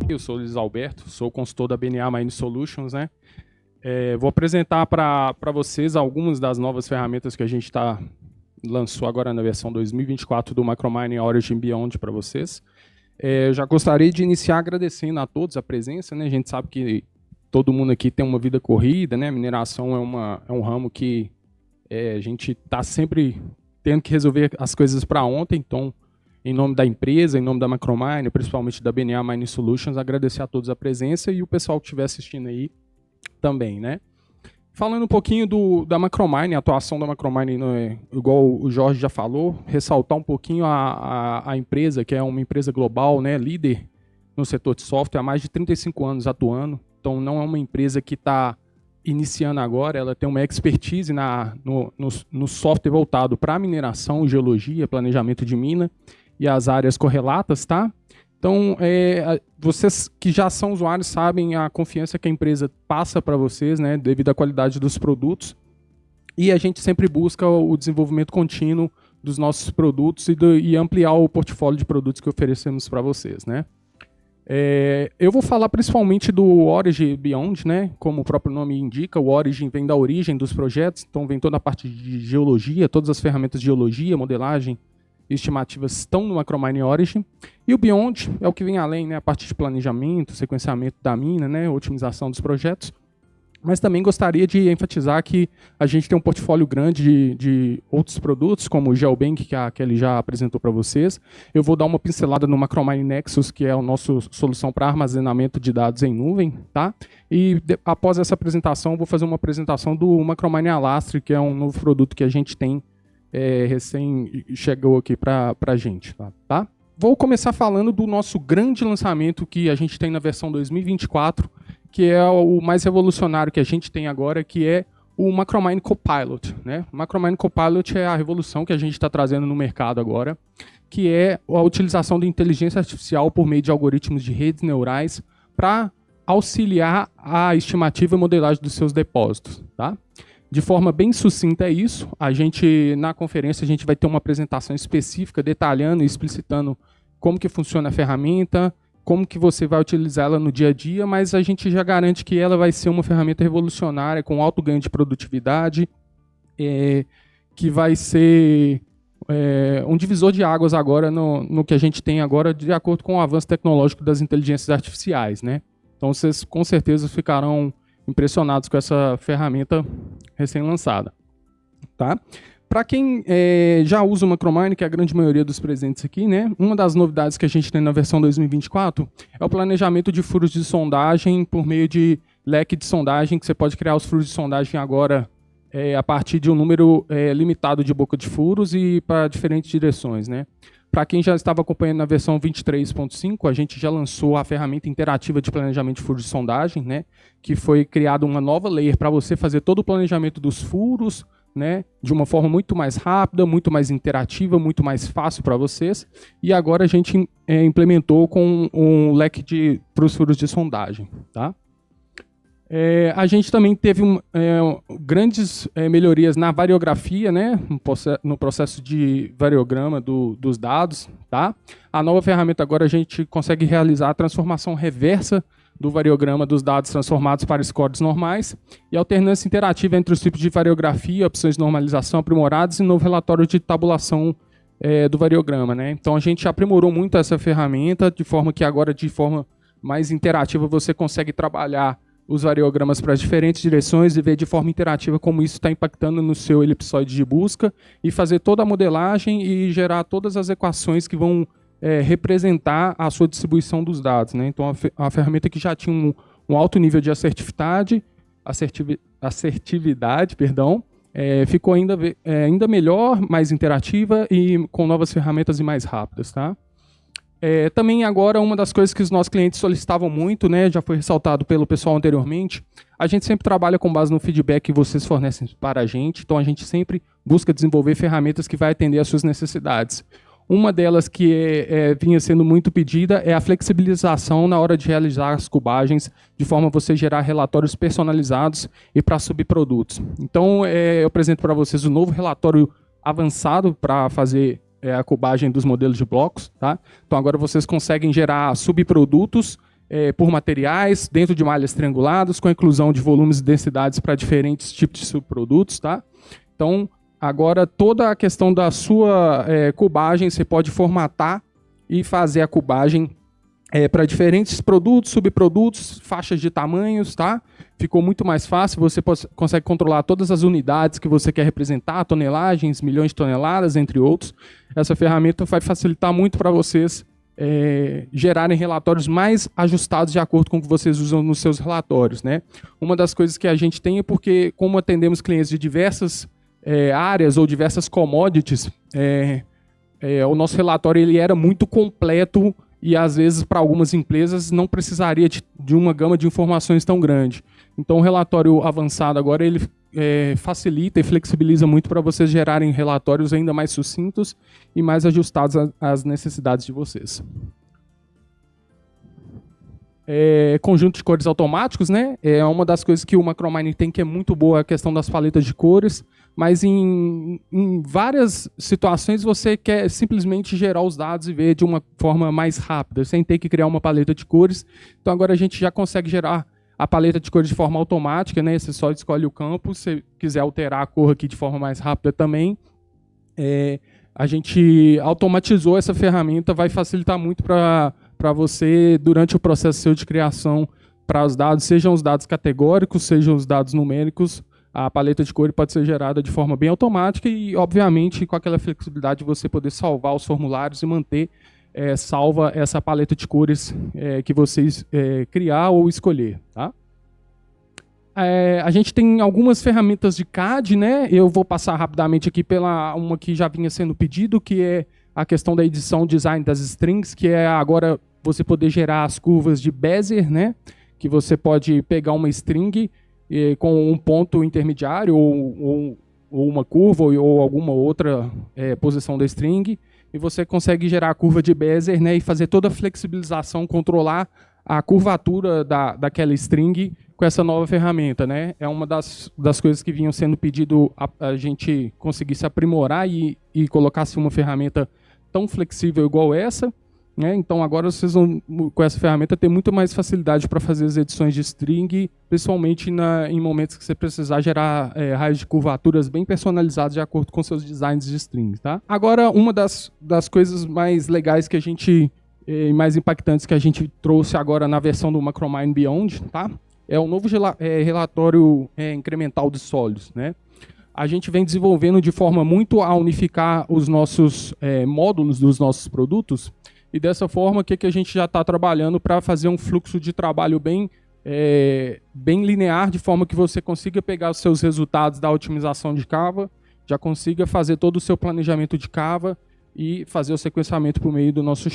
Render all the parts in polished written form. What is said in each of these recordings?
Eu sou o Luiz Alberto, sou consultor da BNA Mining Solutions, né? Vou apresentar para vocês algumas das novas ferramentas que a gente lançou agora na versão 2024 do Micromining Origin Beyond para vocês. Eu já gostaria de iniciar agradecendo a todos a presença, né? A gente sabe que todo mundo aqui tem uma vida corrida, né? Mineração é um ramo que a gente está sempre tendo que resolver as coisas para ontem, então, em nome da empresa, em nome da Micromining, principalmente da BNA Mining Solutions, agradecer a todos a presença e o pessoal que estiver assistindo aí também, né? Falando um pouquinho da Micromining, a atuação da Micromining, igual o Jorge já falou, ressaltar um pouquinho a empresa, que é uma empresa global, né, líder no setor de software, há mais de 35 anos atuando, então não é uma empresa que está iniciando agora, ela tem uma expertise no software voltado para mineração, geologia, planejamento de mina e as áreas correlatas, tá? Então, vocês que já são usuários sabem a confiança que a empresa passa para vocês, né, devido à qualidade dos produtos. E a gente sempre busca o desenvolvimento contínuo dos nossos produtos e ampliar o portfólio de produtos que oferecemos para vocês, né? Eu vou falar principalmente do Origin Beyond, né? Como o próprio nome indica, o Origin vem da origem dos projetos, então vem toda a parte de geologia, todas as ferramentas de geologia, modelagem, estimativas estão no Micromining Origin. E o Beyond é o que vem além, né? A parte de planejamento, sequenciamento da mina, né? Otimização dos projetos. Mas também gostaria de enfatizar que a gente tem um portfólio grande de outros produtos, como o GeoBank, que a Kelly já apresentou para vocês. Eu vou dar uma pincelada no Micromining Nexus, que é a nossa solução para armazenamento de dados em nuvem, tá? E após essa apresentação, vou fazer uma apresentação do Micromining Alastri, que é um novo produto que a gente tem recém chegou aqui para a gente, tá? Vou começar falando do nosso grande lançamento que a gente tem na versão 2024, que é o mais revolucionário que a gente tem agora, que é o Micromining Copilot, né? O Micromining Copilot é a revolução que a gente está trazendo no mercado agora, que é a utilização da inteligência artificial por meio de algoritmos de redes neurais para auxiliar a estimativa e modelagem dos seus depósitos, tá? De forma bem sucinta é isso. Na conferência, a gente vai ter uma apresentação específica, detalhando e explicitando como que funciona a ferramenta, como que você vai utilizá-la no dia a dia, mas a gente já garante que ela vai ser uma ferramenta revolucionária, com alto ganho de produtividade, que vai ser um divisor de águas agora no que a gente tem agora, de acordo com o avanço tecnológico das inteligências artificiais, né? Então, vocês com certeza ficarão impressionados com essa ferramenta recém-lançada, tá? Para quem já usa o Micromining, que é a grande maioria dos presentes aqui, né? Uma das novidades que a gente tem na versão 2024 é o planejamento de furos de sondagem por meio de leque de sondagem, que você pode criar os furos de sondagem agora a partir de um número limitado de boca de furos e para diferentes direções, né? Para quem já estava acompanhando na versão 23.5, a gente já lançou a ferramenta interativa de planejamento de furos de sondagem, né? Que foi criada uma nova layer para você fazer todo o planejamento dos furos, né, de uma forma muito mais rápida, muito mais interativa, muito mais fácil para vocês. E agora a gente implementou com um leque para os furos de sondagem, tá? A gente também teve grandes melhorias na variografia, né, no processo de variograma dos dados, tá? A nova ferramenta agora a gente consegue realizar a transformação reversa do variograma dos dados transformados para scores normais e alternância interativa entre os tipos de variografia, opções de normalização aprimoradas e novo relatório de tabulação do variograma, né? Então a gente aprimorou muito essa ferramenta, de forma que agora, de forma mais interativa, você consegue trabalhar os variogramas para as diferentes direções e ver de forma interativa como isso está impactando no seu elipsoide de busca e fazer toda a modelagem e gerar todas as equações que vão representar a sua distribuição dos dados, né? Então, a ferramenta que já tinha um alto nível de assertividade, ficou ainda melhor, mais interativa e com novas ferramentas e mais rápidas, tá? Também agora, uma das coisas que os nossos clientes solicitavam muito, né, já foi ressaltado pelo pessoal anteriormente, a gente sempre trabalha com base no feedback que vocês fornecem para a gente, então a gente sempre busca desenvolver ferramentas que vai atender às suas necessidades. Uma delas que vinha sendo muito pedida é a flexibilização na hora de realizar as cubagens, de forma a você gerar relatórios personalizados e para subprodutos. Então, eu apresento para vocês o novo relatório avançado para fazer a cubagem dos modelos de blocos, tá? Então, agora vocês conseguem gerar subprodutos por materiais, dentro de malhas trianguladas, com a inclusão de volumes e densidades para diferentes tipos de subprodutos. Tá? Então, agora toda a questão da sua cubagem, você pode formatar e fazer a cubagem para diferentes produtos, subprodutos, faixas de tamanhos, tá? Ficou muito mais fácil, você consegue controlar todas as unidades que você quer representar, tonelagens, milhões de toneladas, entre outros. Essa ferramenta vai facilitar muito para vocês gerarem relatórios mais ajustados de acordo com o que vocês usam nos seus relatórios, né? Uma das coisas que a gente tem é porque, como atendemos clientes de diversas áreas ou diversas commodities, o nosso relatório ele era muito completo e, às vezes, para algumas empresas, não precisaria de uma gama de informações tão grande. Então, o relatório avançado agora, ele facilita e flexibiliza muito para vocês gerarem relatórios ainda mais sucintos e mais ajustados às necessidades de vocês. Conjunto de cores automáticos, né? É uma das coisas que o Micromining tem, que é muito boa, a questão das paletas de cores, mas em várias situações você quer simplesmente gerar os dados e ver de uma forma mais rápida, sem ter que criar uma paleta de cores. Então agora a gente já consegue gerar a paleta de cores de forma automática, né? Você só escolhe o campo, se quiser alterar a cor aqui de forma mais rápida também. A gente automatizou essa ferramenta, vai facilitar muito para você, durante o processo seu de criação, para os dados, sejam os dados categóricos, sejam os dados numéricos, a paleta de cor pode ser gerada de forma bem automática e, obviamente, com aquela flexibilidade de você poder salvar os formulários e manter salva essa paleta de cores que vocês criar ou escolher. Tá? A gente tem algumas ferramentas de CAD, né? Eu vou passar rapidamente aqui pela uma que já vinha sendo pedido, que é a questão da edição design das strings, que é agora você poder gerar as curvas de Bezier, né? Que você pode pegar uma string com um ponto intermediário ou uma curva ou alguma outra posição da string, e você consegue gerar a curva de Bezier, né? E fazer toda a flexibilização, controlar a curvatura daquela string com essa nova ferramenta, né? É uma das coisas que vinham sendo pedido a gente conseguisse aprimorar e colocasse uma ferramenta tão flexível igual essa, né? Então agora vocês vão, com essa ferramenta, ter muito mais facilidade para fazer as edições de string, principalmente em momentos que você precisar gerar raios de curvaturas bem personalizados de acordo com seus designs de strings. Tá? Agora, uma das coisas mais legais que a gente, mais impactantes que a gente trouxe agora na versão do Micromining Beyond, tá? É o novo relatório incremental de sólidos, né? A gente vem desenvolvendo de forma muito a unificar os nossos módulos dos nossos produtos, e dessa forma, o que a gente já está trabalhando para fazer um fluxo de trabalho bem linear, de forma que você consiga pegar os seus resultados da otimização de Kava, já consiga fazer todo o seu planejamento de Kava e fazer o sequenciamento por meio do nosso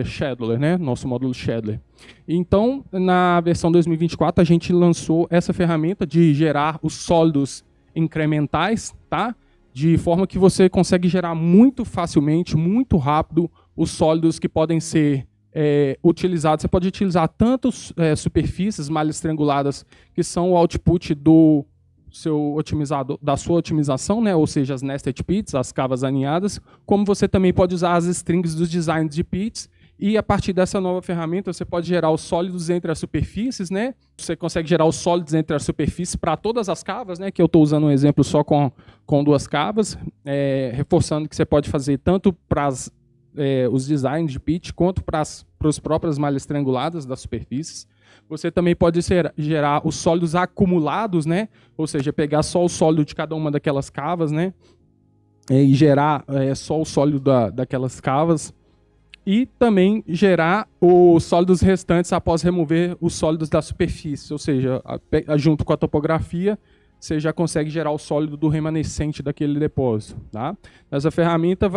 scheduler, né? Nosso módulo scheduler. Então, na versão 2024, a gente lançou essa ferramenta de gerar os sólidos incrementais, tá? De forma que você consegue gerar muito facilmente, muito rápido, os sólidos que podem ser utilizados. Você pode utilizar tanto superfícies, malhas trianguladas, que são o output do seu otimizador, da sua otimização, né? Ou seja, as nested pits, as cavas aninhadas, como você também pode usar as strings dos designs de pits, e a partir dessa nova ferramenta você pode gerar os sólidos entre as superfícies, né? Você consegue gerar os sólidos entre as superfícies para todas as cavas, né? Que eu estou usando um exemplo só com 2 cavas, reforçando que você pode fazer tanto para os designs de pit quanto para as próprias malhas trianguladas das superfícies. Você também pode gerar os sólidos acumulados, né? Ou seja, pegar só o sólido de cada uma daquelas cavas, né? E gerar só o sólido daquelas cavas. E também gerar os sólidos restantes após remover os sólidos da superfície. Ou seja, junto com a topografia, você já consegue gerar o sólido do remanescente daquele depósito. Tá? Essa ferramenta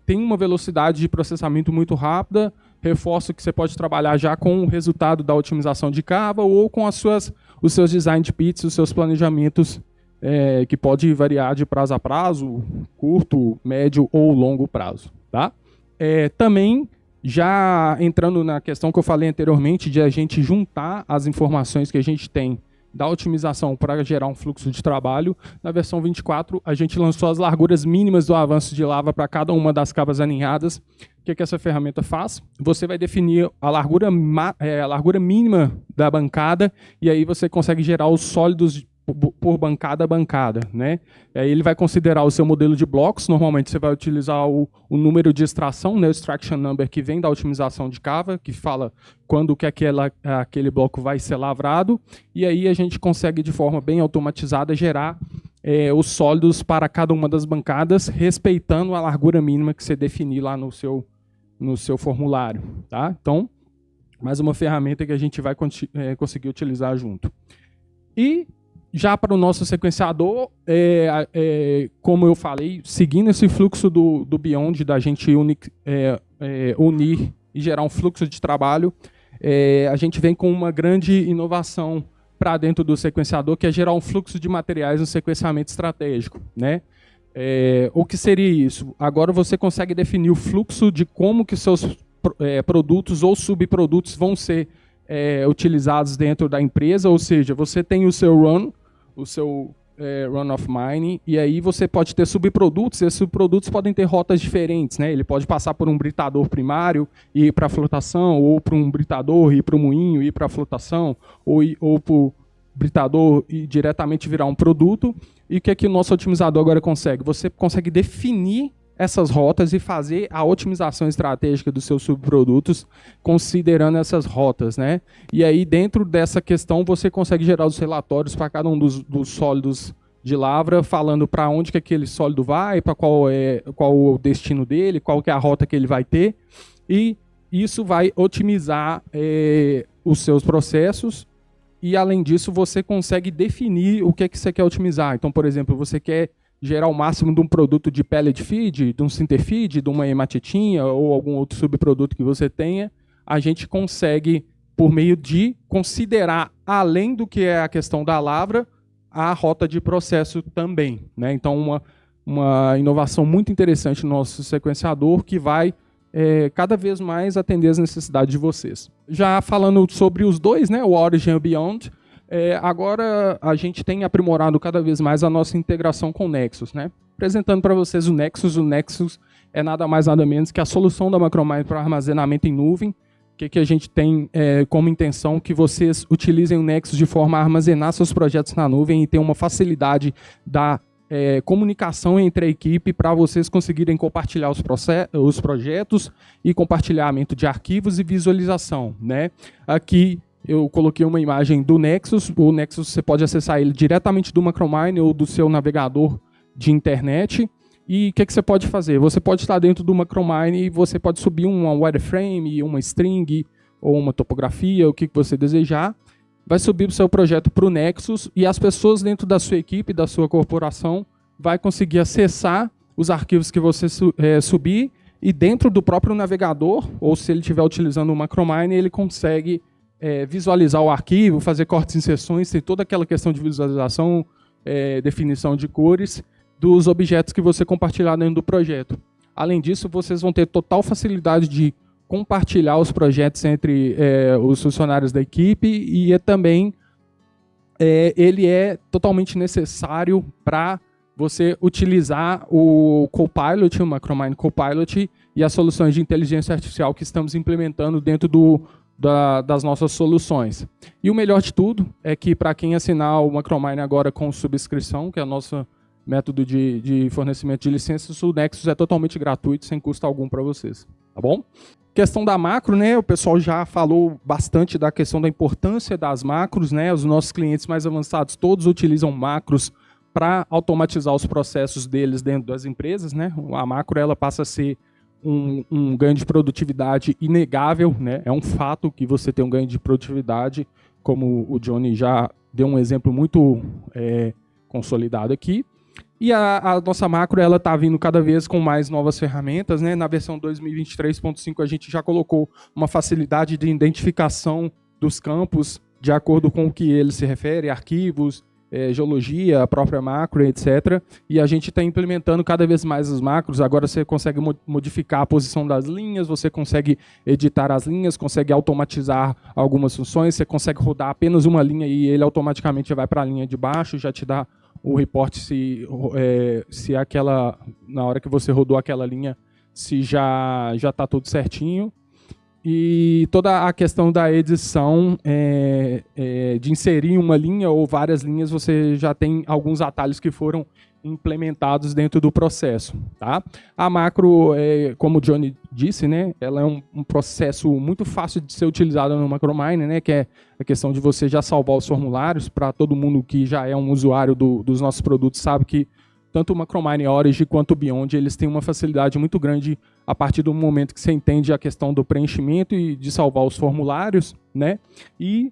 tem uma velocidade de processamento muito rápida, reforço que você pode trabalhar já com o resultado da otimização de Kava ou com os seus design de pits, os seus planejamentos, que pode variar de prazo a prazo, curto, médio ou longo prazo. Tá? Também, já entrando na questão que eu falei anteriormente, de a gente juntar as informações que a gente tem da otimização para gerar um fluxo de trabalho. Na versão 24, a gente lançou as larguras mínimas do avanço de lava para cada uma das cavas aninhadas. O que essa ferramenta faz? Você vai definir a largura mínima da bancada e aí você consegue gerar os sólidos por bancada a bancada, né? Aí ele vai considerar o seu modelo de blocos. Normalmente você vai utilizar o número de extração, né, o extraction number, que vem da otimização de cava, que fala quando que aquele bloco vai ser lavrado, e aí a gente consegue de forma bem automatizada gerar os sólidos para cada uma das bancadas, respeitando a largura mínima que você definir lá no seu formulário, tá? Então, mais uma ferramenta que a gente vai conseguir utilizar junto. E já para o nosso sequenciador, como eu falei, seguindo esse fluxo do Beyond, da gente unir e gerar um fluxo de trabalho, a gente vem com uma grande inovação para dentro do sequenciador, que é gerar um fluxo de materiais no sequenciamento estratégico, né? O que seria isso? Agora você consegue definir o fluxo de como que seus produtos ou subprodutos vão ser utilizados dentro da empresa, ou seja, você tem o seu run of mining, e aí você pode ter subprodutos, e esses subprodutos podem ter rotas diferentes, né? Ele pode passar por um britador primário e ir para a flotação, ou para um britador e ir para o moinho e ir para a flotação, ou para o britador e diretamente virar um produto. E o que o nosso otimizador agora consegue? Você consegue definir essas rotas e fazer a otimização estratégica dos seus subprodutos considerando essas rotas, né? E aí, dentro dessa questão, você consegue gerar os relatórios para cada um dos sólidos de lavra, falando para onde que aquele sólido vai, para qual o destino dele, qual que é a rota que ele vai ter, e isso vai otimizar os seus processos, e além disso, você consegue definir o que você quer otimizar. Então, por exemplo, você quer gerar o máximo de um produto de pellet feed, de um sinter feed, de uma hematitinha ou algum outro subproduto que você tenha, a gente consegue, por meio de considerar, além do que é a questão da lavra, a rota de processo também, né? Então, uma inovação muito interessante no nosso sequenciador que vai cada vez mais atender as necessidades de vocês. Já falando sobre os dois, né, o Origin e o Beyond, agora a gente tem aprimorado cada vez mais a nossa integração com o Nexus, né? Apresentando para vocês o Nexus é nada mais nada menos que a solução da Micromine para armazenamento em nuvem, que a gente tem como intenção que vocês utilizem o Nexus de forma a armazenar seus projetos na nuvem e ter uma facilidade da comunicação entre a equipe para vocês conseguirem compartilhar os projetos e compartilhamento de arquivos e visualização, né? Aqui eu coloquei uma imagem do Nexus. O Nexus você pode acessar ele diretamente do Micromine ou do seu navegador de internet. E o que você pode fazer? Você pode estar dentro do Micromine e você pode subir uma wireframe, uma string ou uma topografia, o que você desejar. Vai subir o seu projeto para o Nexus e as pessoas dentro da sua equipe, da sua corporação, vai conseguir acessar os arquivos que você subir e dentro do próprio navegador, ou se ele estiver utilizando o Micromine, ele consegue visualizar o arquivo, fazer cortes e inserções, tem toda aquela questão de visualização, definição de cores dos objetos que você compartilhar dentro do projeto. Além disso, vocês vão ter total facilidade de compartilhar os projetos entre os funcionários da equipe e também ele é totalmente necessário para você utilizar o Copilot, o Micromine Copilot e as soluções de inteligência artificial que estamos implementando dentro das nossas soluções. E o melhor de tudo é que para quem assinar o Micromine agora com subscrição, que é o nosso método de fornecimento de licenças, o Nexus é totalmente gratuito, sem custo algum para vocês. Tá bom? Questão da macro, né? O pessoal já falou bastante da questão da importância das macros, né? Os nossos clientes mais avançados todos utilizam macros para automatizar os processos deles dentro das empresas, né? A macro ela passa a ser um ganho de produtividade inegável, né? É um fato que você tem um ganho de produtividade, como o Johnny já deu um exemplo muito consolidado aqui. E a nossa macro ela está vindo cada vez com mais novas ferramentas, né? Na versão 2023.5 a gente já colocou uma facilidade de identificação dos campos de acordo com o que ele se refere, arquivos geologia, a própria macro, etc. E a gente está implementando cada vez mais as macros. Agora você consegue modificar a posição das linhas, você consegue editar as linhas, consegue automatizar algumas funções, você consegue rodar apenas uma linha e ele automaticamente já vai para a linha de baixo, já te dá o report se aquela, na hora que você rodou aquela linha, se já está tudo certinho. E toda a questão da edição, de inserir uma linha ou várias linhas, você já tem alguns atalhos que foram implementados dentro do processo. Tá? A macro, como o Johnny disse, né, ela é um processo muito fácil de ser utilizado no Macromine, né, que é a questão de você já salvar os formulários. Para todo mundo que já é um usuário dos nossos produtos sabe que tanto o Macromine Origin quanto o Beyond, eles têm uma facilidade muito grande a partir do momento que você entende a questão do preenchimento e de salvar os formulários, né? E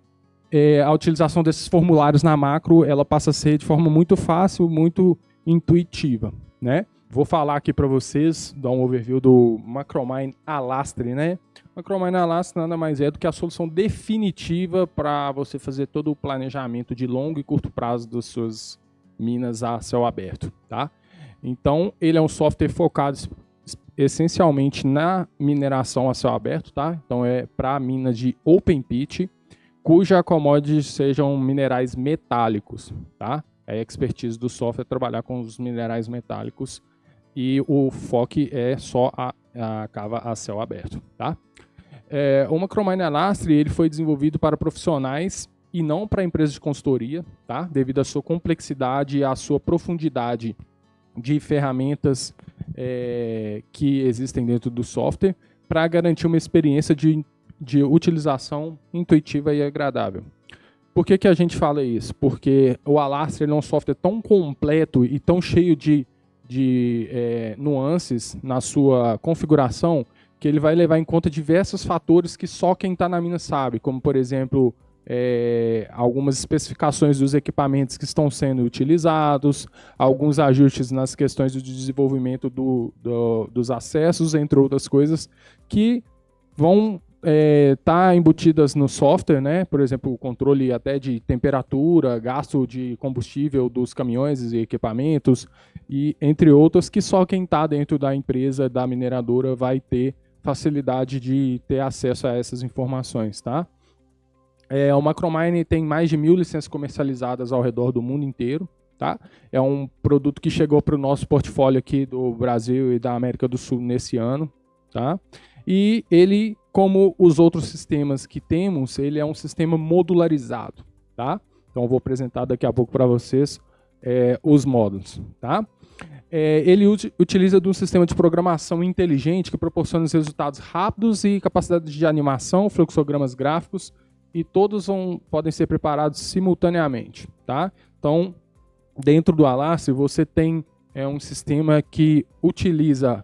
a utilização desses formulários na macro, ela passa a ser de forma muito fácil, muito intuitiva, né? Vou falar aqui para vocês, dar um overview do Macromine Alastre, né? Macromine Alastre nada mais é do que a solução definitiva para você fazer todo o planejamento de longo e curto prazo das suas minas a céu aberto, tá? Então, ele é um software focado essencialmente na mineração a céu aberto, tá? Então, é para minas de open pit, cuja commodity sejam minerais metálicos, tá? A expertise do software é trabalhar com os minerais metálicos e o foco é só a cava a céu aberto, tá? O Macromine Alastre, ele foi desenvolvido para profissionais e não para empresas de consultoria, tá? Devido à sua complexidade e à sua profundidade de ferramentas que existem dentro do software, para garantir uma experiência de utilização intuitiva e agradável. Por que a gente fala isso? Porque o Alastre é um software tão completo e tão cheio de nuances na sua configuração que ele vai levar em conta diversos fatores que só quem está na mina sabe, como, por exemplo, algumas especificações dos equipamentos que estão sendo utilizados, alguns ajustes nas questões do desenvolvimento dos acessos, entre outras coisas, que vão estar embutidas no software, né? Por exemplo, o controle até de temperatura, gasto de combustível dos caminhões e equipamentos, e entre outras, que só quem está dentro da empresa, da mineradora, vai ter facilidade de ter acesso a essas informações, tá? O Macromine tem mais de 1.000 licenças comercializadas ao redor do mundo inteiro, tá? É um produto que chegou para o nosso portfólio aqui do Brasil e da América do Sul nesse ano, tá? E ele, como os outros sistemas que temos, ele é um sistema modularizado, tá? Então eu vou apresentar daqui a pouco para vocês os módulos, tá? Ele utiliza de um sistema de programação inteligente que proporciona os resultados rápidos e capacidade de animação, fluxogramas gráficos, e todos podem ser preparados simultaneamente, tá? Então, dentro do Alastre, você tem um sistema que utiliza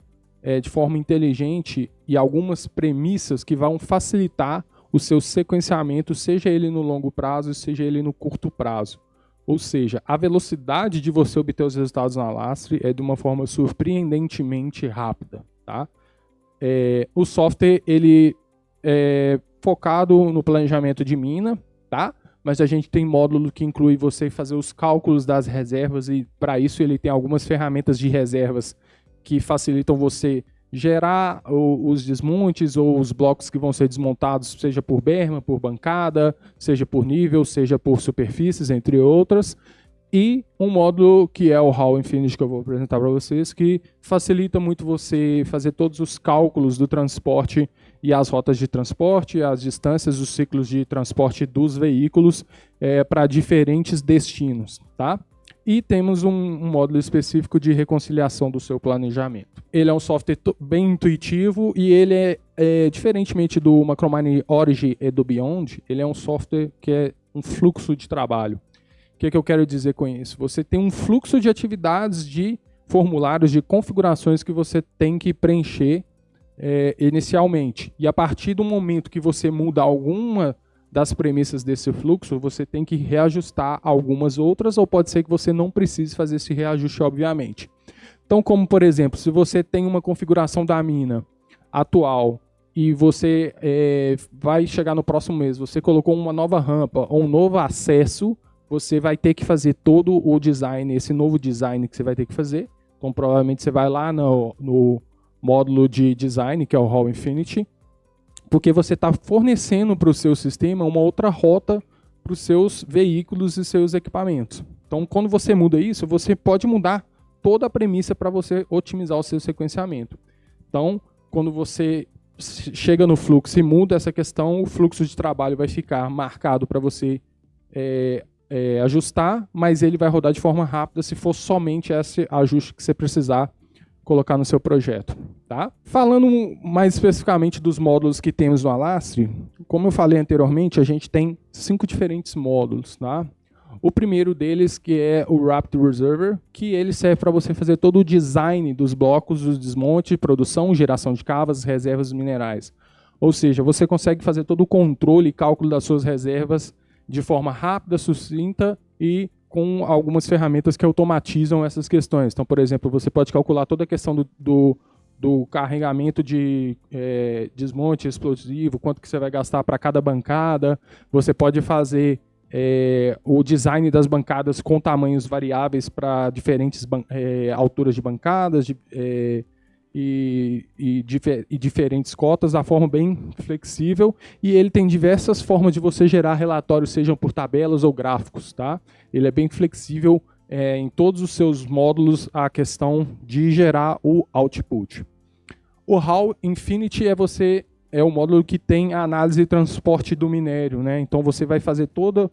de forma inteligente e algumas premissas que vão facilitar o seu sequenciamento, seja ele no longo prazo, seja ele no curto prazo. Ou seja, a velocidade de você obter os resultados no Alastre é de uma forma surpreendentemente rápida, tá? O software, ele focado no planejamento de mina, tá? Mas a gente tem módulo que inclui você fazer os cálculos das reservas e para isso ele tem algumas ferramentas de reservas que facilitam você gerar os desmontes ou os blocos que vão ser desmontados, seja por berma, por bancada, seja por nível, seja por superfícies, entre outras. E um módulo que é o How and Finish, que eu vou apresentar para vocês, que facilita muito você fazer todos os cálculos do transporte e as rotas de transporte, as distâncias, os ciclos de transporte dos veículos para diferentes destinos, tá? E temos um módulo específico de reconciliação do seu planejamento. Ele é um software bem intuitivo e ele diferentemente do Macromine Origin e do Beyond, ele é um software que é um fluxo de trabalho. O que eu quero dizer com isso? Você tem um fluxo de atividades, de formulários, de configurações que você tem que preencher inicialmente. E a partir do momento que você muda alguma das premissas desse fluxo, você tem que reajustar algumas outras, ou pode ser que você não precise fazer esse reajuste, obviamente. Então, como por exemplo, se você tem uma configuração da mina atual e você vai chegar no próximo mês, você colocou uma nova rampa ou um novo acesso, você vai ter que fazer todo o design, esse novo design que você vai ter que fazer. Então, provavelmente você vai lá no módulo de design, que é o Hall Infinity, porque você está fornecendo para o seu sistema uma outra rota para os seus veículos e seus equipamentos. Então, quando você muda isso, você pode mudar toda a premissa para você otimizar o seu sequenciamento. Então, quando você chega no fluxo e muda essa questão, o fluxo de trabalho vai ficar marcado para você ajustar, mas ele vai rodar de forma rápida se for somente esse ajuste que você precisar colocar no seu projeto. Tá? Falando mais especificamente dos módulos que temos no Alastre, como eu falei anteriormente, a gente tem 5 diferentes módulos. Tá? O primeiro deles que é o Rapid Reserver, que ele serve para você fazer todo o design dos blocos, do desmonte, produção, geração de cavas, reservas minerais. Ou seja, você consegue fazer todo o controle e cálculo das suas reservas de forma rápida, sucinta e com algumas ferramentas que automatizam essas questões. Então, por exemplo, você pode calcular toda a questão do carregamento de desmonte explosivo, quanto que você vai gastar para cada bancada. Você pode fazer o design das bancadas com tamanhos variáveis para diferentes alturas de bancadas e diferentes cotas, da forma bem flexível, e ele tem diversas formas de você gerar relatórios, sejam por tabelas ou gráficos. Tá? Ele é bem flexível em todos os seus módulos, a questão de gerar o output. O Hall Infinity é o módulo que tem a análise e transporte do minério. Né? Então você vai fazer todo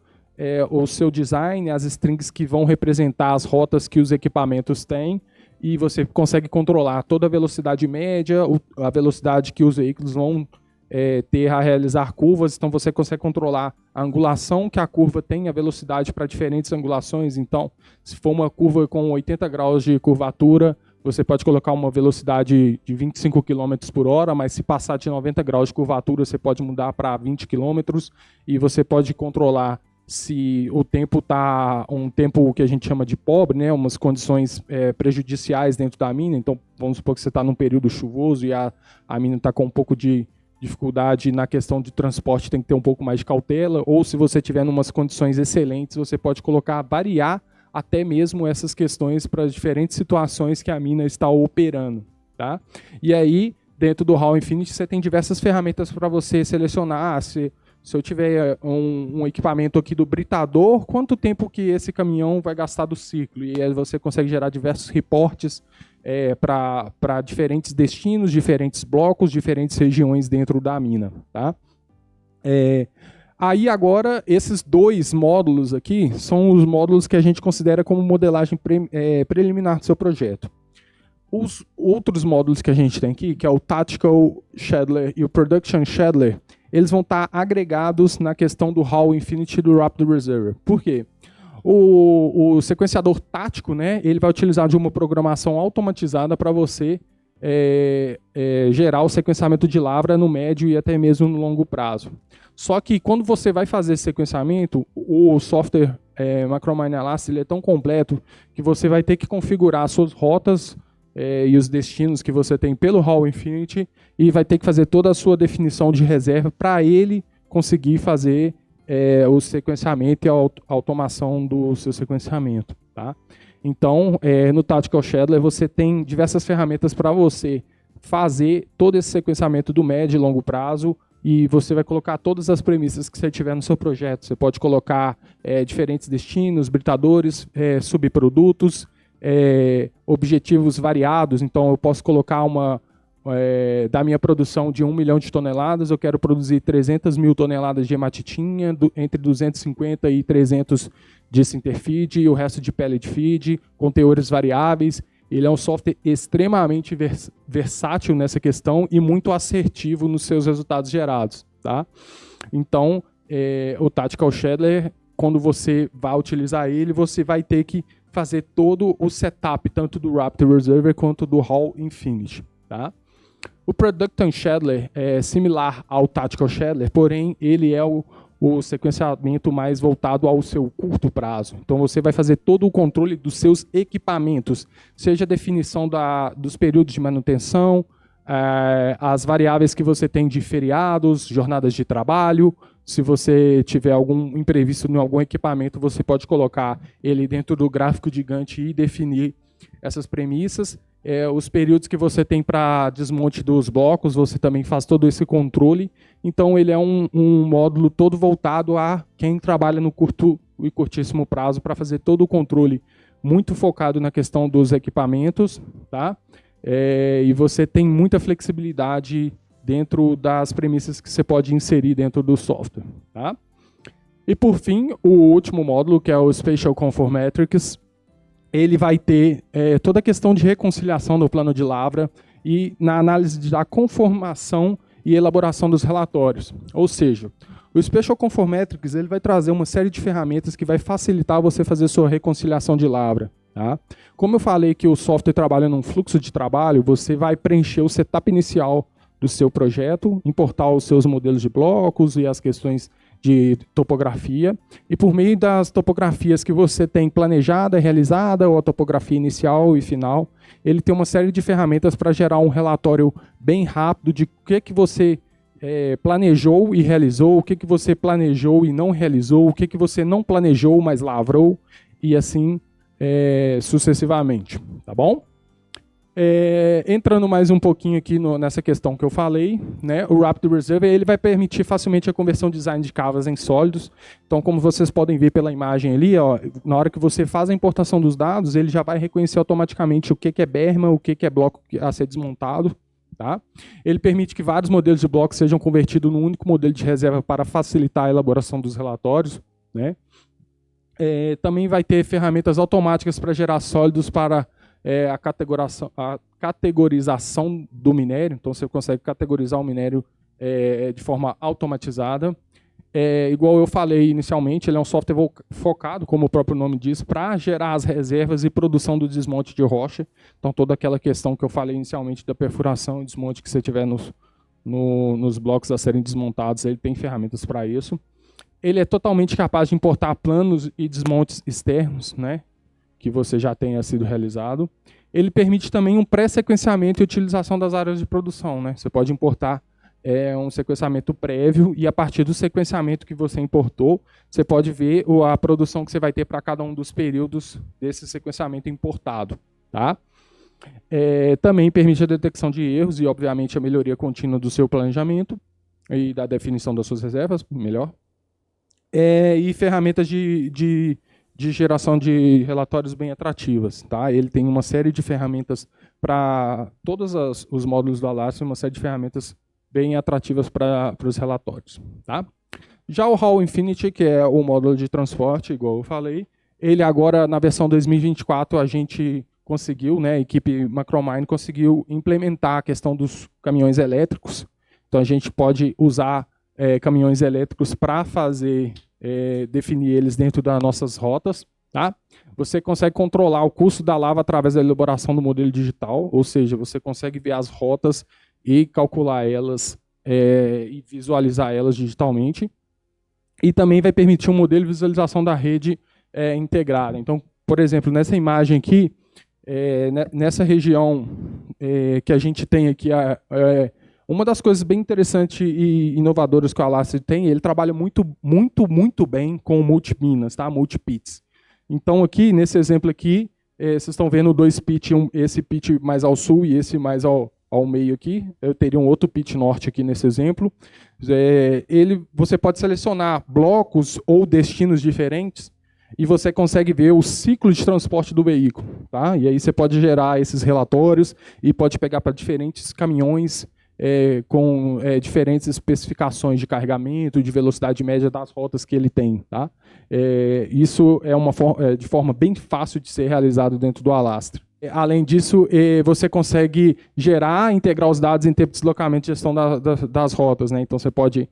o seu design, as strings que vão representar as rotas que os equipamentos têm, e você consegue controlar toda a velocidade média, a velocidade que os veículos vão ter a realizar curvas. Então você consegue controlar a angulação que a curva tem, a velocidade para diferentes angulações. Então, se for uma curva com 80 graus de curvatura, você pode colocar uma velocidade de 25 km por hora, mas se passar de 90 graus de curvatura, você pode mudar para 20 km, e você pode controlar se o tempo está um tempo que a gente chama de pobre, né, umas condições prejudiciais dentro da mina. Então, vamos supor que você está num período chuvoso e a mina está com um pouco de dificuldade na questão de transporte, tem que ter um pouco mais de cautela. Ou se você tiver em umas condições excelentes, você pode variar até mesmo essas questões para diferentes situações que a mina está operando. Tá? E aí, dentro do Hall Infinity, você tem diversas ferramentas para você selecionar. Se eu tiver um equipamento aqui do britador, quanto tempo que esse caminhão vai gastar do ciclo? E aí você consegue gerar diversos reportes para diferentes destinos, diferentes blocos, diferentes regiões dentro da mina. Tá? Aí agora, esses 2 módulos aqui são os módulos que a gente considera como modelagem preliminar do seu projeto. Os outros módulos que a gente tem aqui, que é o Tactical Scheduler e o Production Scheduler, eles vão estar agregados na questão do Hall Infinity e do Rapid Reserver. Por quê? O sequenciador tático, né, ele vai utilizar de uma programação automatizada para você gerar o sequenciamento de lavra no médio e até mesmo no longo prazo. Só que quando você vai fazer esse sequenciamento, o software Macromine Alastre ele é tão completo que você vai ter que configurar as suas rotas e os destinos que você tem pelo Hall Infinity, e vai ter que fazer toda a sua definição de reserva para ele conseguir fazer o sequenciamento e a automação do seu sequenciamento. Tá? Então, no Tactical Scheduler, você tem diversas ferramentas para você fazer todo esse sequenciamento do médio e longo prazo, e você vai colocar todas as premissas que você tiver no seu projeto. Você pode colocar diferentes destinos, britadores, subprodutos, objetivos variados. Então, eu posso colocar da minha produção de 1 milhão de toneladas, eu quero produzir 300 mil toneladas de hematitinha, entre 250 e 300 de sinterfeed, e o resto de pellet feed, com teores variáveis. Ele é um software extremamente versátil nessa questão e muito assertivo nos seus resultados gerados. Tá? Então, o Tactical Scheduler, quando você vai utilizar ele, você vai ter que fazer todo o setup, tanto do Rapid Reserver quanto do Hall Infinity. Tá? O Production Scheduler é similar ao Tactical Scheduler, porém ele é o sequenciamento mais voltado ao seu curto prazo. Então você vai fazer todo o controle dos seus equipamentos, seja a definição dos períodos de manutenção, as variáveis que você tem de feriados, jornadas de trabalho, se você tiver algum imprevisto em algum equipamento, você pode colocar ele dentro do gráfico de Gantt e definir essas premissas. Os períodos que você tem para desmonte dos blocos, você também faz todo esse controle. Então, ele é um módulo todo voltado a quem trabalha no curto e curtíssimo prazo para fazer todo o controle, muito focado na questão dos equipamentos, tá? E você tem muita flexibilidade dentro das premissas que você pode inserir dentro do software, tá? E, por fim, o último módulo, que é o Spatial Conform Metrics, ele vai ter toda a questão de reconciliação do plano de lavra e na análise da conformação e elaboração dos relatórios. Ou seja, o Spatial Conform Metrics ele vai trazer uma série de ferramentas que vai facilitar você fazer sua reconciliação de lavra. Tá? Como eu falei que o software trabalha num fluxo de trabalho, você vai preencher o setup inicial do seu projeto, importar os seus modelos de blocos e as questões de topografia, e por meio das topografias que você tem planejada, realizada, ou a topografia inicial e final, ele tem uma série de ferramentas para gerar um relatório bem rápido de o que você planejou e realizou, o que você planejou e não realizou, o que você não planejou, mas lavrou, e assim sucessivamente, tá bom? Entrando mais um pouquinho aqui nessa questão que eu falei, né, o Rapid Reserve ele vai permitir facilmente a conversão de design de cavas em sólidos. Então, como vocês podem ver pela imagem ali, ó, na hora que você faz a importação dos dados, ele já vai reconhecer automaticamente o que é berma, o que é bloco a ser desmontado. Tá? Ele permite que vários modelos de blocos sejam convertidos num único modelo de reserva para facilitar a elaboração dos relatórios. Né? Também vai ter ferramentas automáticas para gerar sólidos para a categorização do minério. Então, você consegue categorizar o minério de forma automatizada. Igual eu falei inicialmente, ele é um software focado, como o próprio nome diz, para gerar as reservas e produção do desmonte de rocha. Então, toda aquela questão que eu falei inicialmente da perfuração e desmonte que você tiver nos blocos a serem desmontados, ele tem ferramentas para isso. Ele é totalmente capaz de importar planos e desmontes externos, né, que você já tenha sido realizado. Ele permite também um pré-sequenciamento e utilização das áreas de produção. Né? Você pode importar um sequenciamento prévio e a partir do sequenciamento que você importou, você pode ver a produção que você vai ter para cada um dos períodos desse sequenciamento importado. Tá? Também permite a detecção de erros e, obviamente, a melhoria contínua do seu planejamento e da definição das suas reservas, melhor. E ferramentas de geração de relatórios bem atrativas. Tá? Ele tem uma série de ferramentas para todos os módulos do Alastro, uma série de ferramentas bem atrativas para os relatórios. Tá? Já o Hall Infinity, que é o módulo de transporte, igual eu falei, ele agora, na versão 2024, a gente conseguiu, né, a equipe Macromine conseguiu implementar a questão dos caminhões elétricos. Então, a gente pode usar caminhões elétricos para fazer definir eles dentro das nossas rotas. Tá? Você consegue controlar o custo da lava através da elaboração do modelo digital, ou seja, você consegue ver as rotas e calcular elas e visualizar elas digitalmente. E também vai permitir um modelo de visualização da rede integrada. Então, por exemplo, nessa imagem aqui, nessa região que a gente tem aqui, uma das coisas bem interessantes e inovadoras que o Alastro tem, ele trabalha muito, muito, muito bem com multiminas, tá? Multipits. Então, aqui, nesse exemplo aqui, vocês estão vendo dois pits, esse pit mais ao sul e esse mais ao meio aqui. Eu teria um outro pit norte aqui nesse exemplo. Você pode selecionar blocos ou destinos diferentes e você consegue ver o ciclo de transporte do veículo. Tá? E aí você pode gerar esses relatórios e pode pegar para diferentes caminhões com diferentes especificações de carregamento, de velocidade média das rotas que ele tem. Tá? Isso é de forma bem fácil de ser realizado dentro do Alastro. Além disso, você consegue gerar, integrar os dados em tempo de deslocamento e gestão das rotas. Né? Então, você pode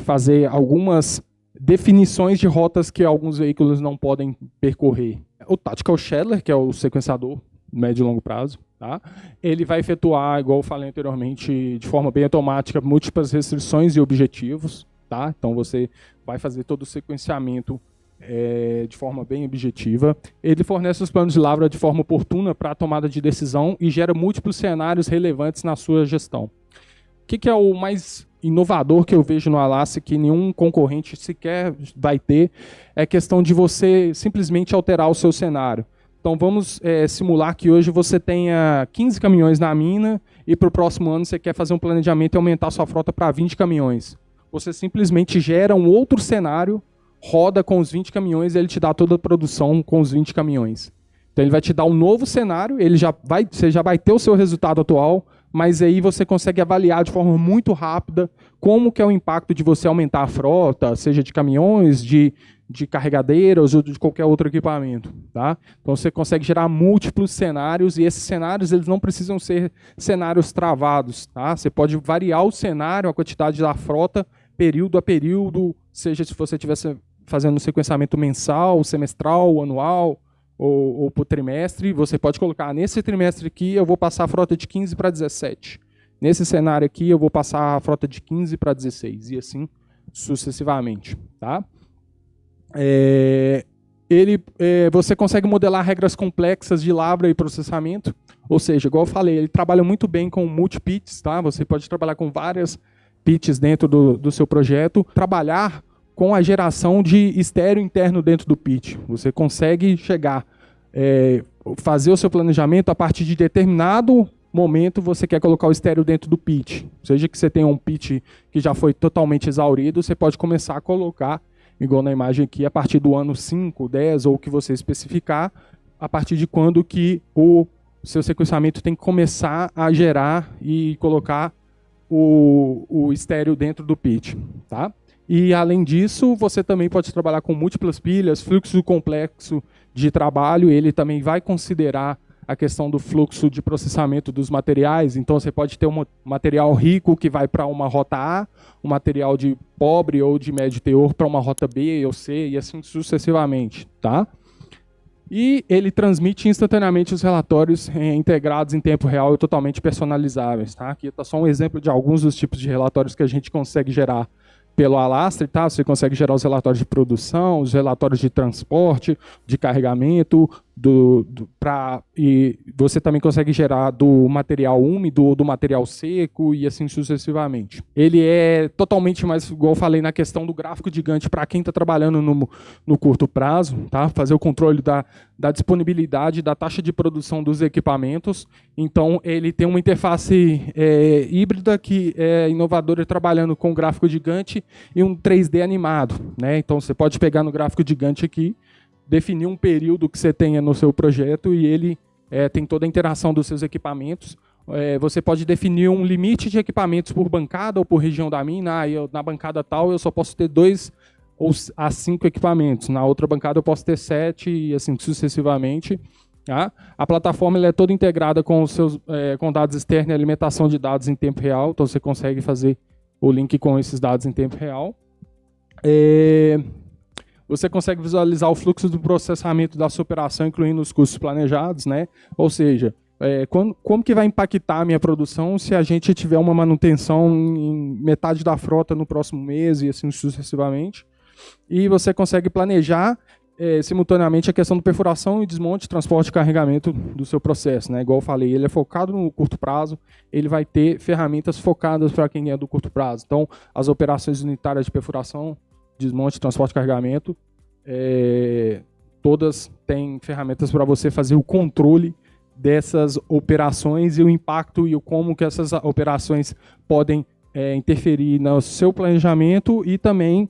fazer algumas definições de rotas que alguns veículos não podem percorrer. O Tactical Scheduler, que é o sequenciador médio e longo prazo, tá? Ele vai efetuar, igual eu falei anteriormente, de forma bem automática, múltiplas restrições e objetivos. Tá? Então, você vai fazer todo o sequenciamento de forma bem objetiva. Ele fornece os planos de lavra de forma oportuna para a tomada de decisão e gera múltiplos cenários relevantes na sua gestão. que é o mais inovador que eu vejo no Alastre, que nenhum concorrente sequer vai ter, é a questão de você simplesmente alterar o seu cenário. Então vamos simular que hoje você tenha 15 caminhões na mina e para o próximo ano você quer fazer um planejamento e aumentar sua frota para 20 caminhões. Você simplesmente gera um outro cenário, roda com os 20 caminhões e ele te dá toda a produção com os 20 caminhões. Então ele vai te dar um novo cenário, você já vai ter o seu resultado atual, mas aí você consegue avaliar de forma muito rápida como que é o impacto de você aumentar a frota, seja de caminhões, de carregadeiras ou de qualquer outro equipamento. Tá? Então você consegue gerar múltiplos cenários e esses cenários eles não precisam ser cenários travados. Tá? Você pode variar o cenário, a quantidade da frota, período a período, seja se você estivesse fazendo um sequenciamento mensal, semestral, anual, ou por trimestre, você pode colocar, nesse trimestre aqui eu vou passar a frota de 15 para 17. Nesse cenário aqui eu vou passar a frota de 15 para 16, e assim sucessivamente. Tá? Você consegue modelar regras complexas de lavra e processamento, ou seja, igual eu falei, ele trabalha muito bem com multi-pits, tá? Você pode trabalhar com várias pits dentro do seu projeto, trabalhar com a geração de estéreo interno dentro do pit. Você consegue chegar, fazer o seu planejamento a partir de determinado momento você quer colocar o estéreo dentro do pit. Seja que você tenha um pit que já foi totalmente exaurido, você pode começar a colocar, igual na imagem aqui, a partir do ano 5, 10, ou o que você especificar, a partir de quando que o seu sequenciamento tem que começar a gerar e colocar o estéreo dentro do pit. Tá? E, além disso, você também pode trabalhar com múltiplas pilhas, fluxo complexo de trabalho, ele também vai considerar a questão do fluxo de processamento dos materiais. Então, você pode ter um material rico que vai para uma rota A, um material de pobre ou de médio teor para uma rota B ou C, e assim sucessivamente. Tá? E ele transmite instantaneamente os relatórios integrados em tempo real e totalmente personalizáveis. Tá? Aqui está só um exemplo de alguns dos tipos de relatórios que a gente consegue gerar pelo Alastre, tá? Você consegue gerar os relatórios de produção, os relatórios de transporte, de carregamento, e você também consegue gerar do material úmido, do material seco e assim sucessivamente. Ele é totalmente mais, igual eu falei na questão do gráfico de Gantt para quem está trabalhando no curto prazo, tá? Fazer o controle da disponibilidade, da taxa de produção dos equipamentos. Então, ele tem uma interface híbrida que é inovadora, trabalhando com gráfico de Gantt e um 3D animado. Né? Então, você pode pegar no gráfico de Gantt aqui, definir um período que você tenha no seu projeto e ele tem toda a interação dos seus equipamentos. Você pode definir um limite de equipamentos por bancada ou por região da mina. Na bancada tal eu só posso ter 2 ou a 5 equipamentos. Na outra bancada eu posso ter 7 e assim sucessivamente. Tá? A plataforma ela é toda integrada com com dados externos e alimentação de dados em tempo real. Então você consegue fazer o link com esses dados em tempo real. Você consegue visualizar o fluxo do processamento da sua operação, incluindo os custos planejados, né? Ou seja, como que vai impactar a minha produção se a gente tiver uma manutenção em metade da frota no próximo mês e assim sucessivamente. E você consegue planejar simultaneamente a questão do perfuração e desmonte, transporte e carregamento do seu processo. Né? Igual eu falei, ele é focado no curto prazo, ele vai ter ferramentas focadas para quem é do curto prazo. Então, as operações unitárias de perfuração, desmonte, transporte e carregamento, todas têm ferramentas para você fazer o controle dessas operações e o impacto e como que essas operações podem interferir no seu planejamento e também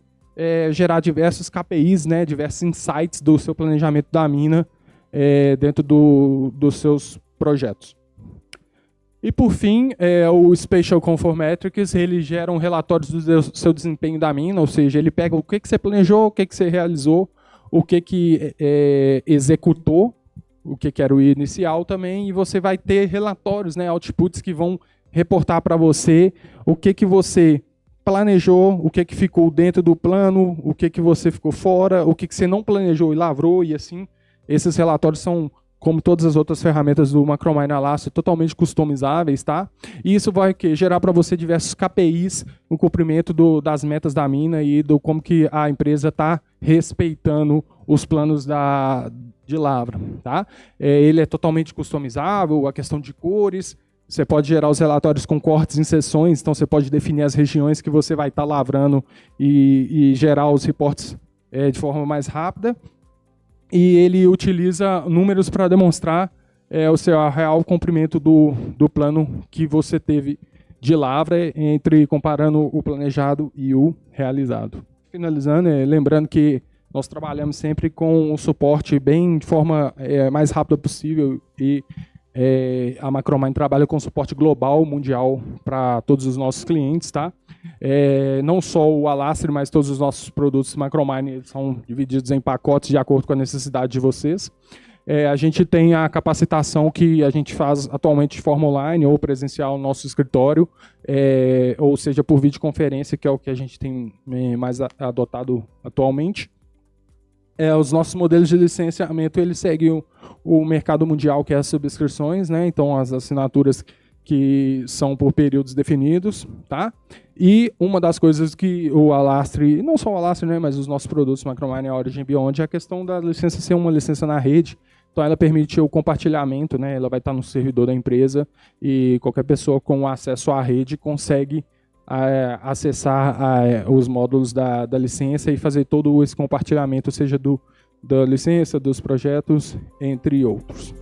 gerar diversos KPIs, né, diversos insights do seu planejamento da mina dentro dos seus projetos. E, por fim, o Spatial Conformetrics, ele gera relatórios do seu desempenho da mina, ou seja, ele pega o que você planejou, o que você realizou, o que executou, o que era o inicial também, e você vai ter relatórios, né, outputs que vão reportar para você o que você planejou, o que ficou dentro do plano, o que você ficou fora, o que você não planejou e lavrou, e assim, esses relatórios são, como todas as outras ferramentas do Macromine Alastre, totalmente customizáveis, tá? E isso vai gerar para você diversos KPIs no cumprimento das metas da mina e do como que a empresa está respeitando os planos de lavra, tá? Ele é totalmente customizável, a questão de cores, Você pode gerar os relatórios com cortes em seções, então você pode definir as regiões que você vai estar lavrando e gerar os reportes de forma mais rápida. E ele utiliza números para demonstrar o seu real cumprimento do plano que você teve de lavra, comparando o planejado e o realizado. Finalizando, lembrando que nós trabalhamos sempre com o suporte de forma mais rápida possível e a Micromine trabalha com suporte global, mundial, para todos os nossos clientes, tá? Não só o Alastre, mas todos os nossos produtos Micromine são divididos em pacotes de acordo com a necessidade de vocês. A gente tem a capacitação que a gente faz atualmente de forma online ou presencial no nosso escritório, ou seja, por videoconferência, que é o que a gente tem mais adotado atualmente. Os nossos modelos de licenciamento, eles seguem o mercado mundial, que é as subscrições, né? Então, as assinaturas que são por períodos definidos, tá? E uma das coisas que o Alastre, não só o Alastre, né, mas os nossos produtos Micromine, Origin e Beyond, é a questão da licença ser uma licença na rede. Então, ela permite o compartilhamento, né? Ela vai estar no servidor da empresa e qualquer pessoa com acesso à rede consegue acessar os módulos da licença e fazer todo esse compartilhamento, seja da licença, dos projetos, entre outros.